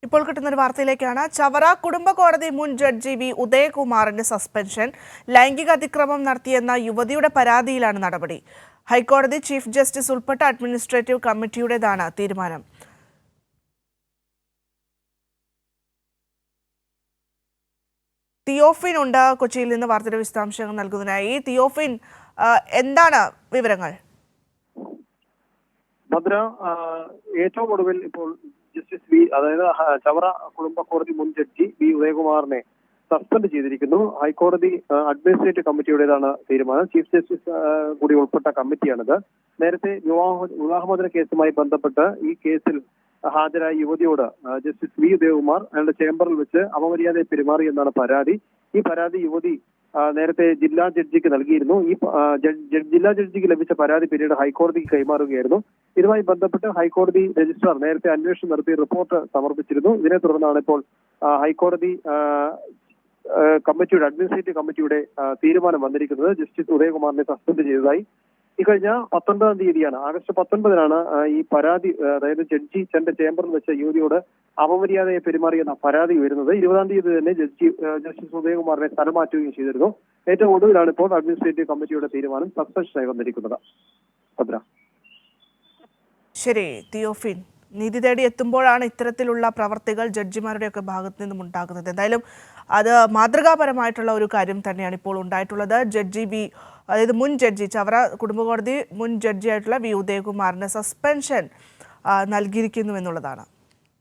ഇപ്പോൾ കിട്ടുന്ന ഒരു വാർത്തയിലേക്കാണ്. ചവറ കുടുംബ കോടതി മുൻ ജഡ്ജി വി ഉദയകുമാറിന്റെ സസ്പെൻഷൻ. ലൈംഗിക അതിക്രമം നടത്തിയെന്ന യുവതിയുടെ പരാതിയിലാണ് നടപടി. ഹൈക്കോടതി ചീഫ് ജസ്റ്റിസ് ഉൾപ്പെട്ട അഡ്മിനിസ്ട്രേറ്റീവ് കമ്മിറ്റിയുടേതാണ് തീരുമാനം. തിയോഫിൻ ഉണ്ട് കൊച്ചിയിൽ നിന്ന് വാർത്തയുടെ വിശദാംശങ്ങൾ നൽകുന്നതിനായി. തിയോഫിൻ, എന്താണ് വിവരങ്ങൾ? ഭദ്ര, ഏറ്റവും ഒടുവിൽ ഇപ്പോൾ ജസ്റ്റിസ് വി, അതായത് ചവറ കുടുംബ കോടതി മുൻ ജഡ്ജി വി ഉദയകുമാറിനെ സസ്പെൻഡ് ചെയ്തിരിക്കുന്നു. ഹൈക്കോടതി അഡ്മിനിസ്ട്രേറ്റീവ് കമ്മിറ്റിയുടേതാണ് തീരുമാനം. ചീഫ് ജസ്റ്റിസ് കൂടി ഉൾപ്പെട്ട കമ്മിറ്റിയാണിത്. നേരത്തെ വിവാഹമോചന കേസുമായി ബന്ധപ്പെട്ട് ഈ കേസിൽ ഹാജരായ യുവതിയോട് ജസ്റ്റിസ് വി ഉദയകുമാർ അയാളുടെ ചേംബറിൽ വെച്ച് അപമര്യാദയെ പെരുമാറി എന്നാണ് പരാതി. ഈ പരാതി യുവതി നേരത്തെ ജില്ലാ ജഡ്ജിക്ക് നൽകിയിരുന്നു. ഈ ജില്ലാ ജഡ്ജിക്ക് ലഭിച്ച പരാതി പിന്നീട് ഹൈക്കോടതിക്ക് കൈമാറുകയായിരുന്നു. ഇതുമായി ബന്ധപ്പെട്ട് ഹൈക്കോടതി രജിസ്ട്രാർ നേരത്തെ അന്വേഷണം നടത്തി റിപ്പോർട്ട് സമർപ്പിച്ചിരുന്നു. ഇതിനെ തുടർന്നാണ് ഇപ്പോൾ ഹൈക്കോടതി കമ്മിറ്റിയുടെ അഡ്മിനിസ്ട്രേറ്റീവ് കമ്മിറ്റിയുടെ തീരുമാനം വന്നിരിക്കുന്നത്. ജസ്റ്റിസ് ഉദയകുമാറിനെ സസ്പെൻഡ് ചെയ്തതായി. ഇക്കഴിഞ്ഞ 19-ാം തീയതിയാണ്, ആഗസ്റ്റ് 19-നാണ് ഈ പരാതി, അതായത് ജഡ്ജി തന്റെ ചേംബറിൽ വെച്ച യുവതിയോട് അപമര്യാദയെ പെരുമാറിയെന്ന പരാതി വരുന്നത്. 20-ാം തീയതി തന്നെ ജസ്റ്റിസ് ഉദയകുമാറിനെ സ്ഥലം മാറ്റുകയും ചെയ്തിരുന്നു. ഏറ്റവും ഒടുവിലാണ് ഇപ്പോൾ അഡ്മിനിസ്ട്രേറ്റീവ് കമ്മിറ്റിയുടെ തീരുമാനം സസ്പെൻഷനായി വന്നിരിക്കുന്നത്. ഭദ്ര. ശരി തിയോഫിൻ, നീതി തേടി എത്തുമ്പോഴാണ് ഇത്തരത്തിലുള്ള പ്രവർത്തികൾ ജഡ്ജിമാരുടെയൊക്കെ ഭാഗത്തു നിന്നും ഉണ്ടാകുന്നത്. എന്തായാലും അത് മാതൃകാപരമായിട്ടുള്ള ഒരു കാര്യം തന്നെയാണ് ഇപ്പോൾ ഉണ്ടായിട്ടുള്ളത്. അതായത് മുൻ ജഡ്ജി, ചവറ കുടുംബ കോടതി മുൻ ജഡ്ജിയായിട്ടുള്ള വി ഉദയകുമാറിന് സസ്പെൻഷൻ നൽകിയിരിക്കുന്നു എന്നുള്ളതാണ്.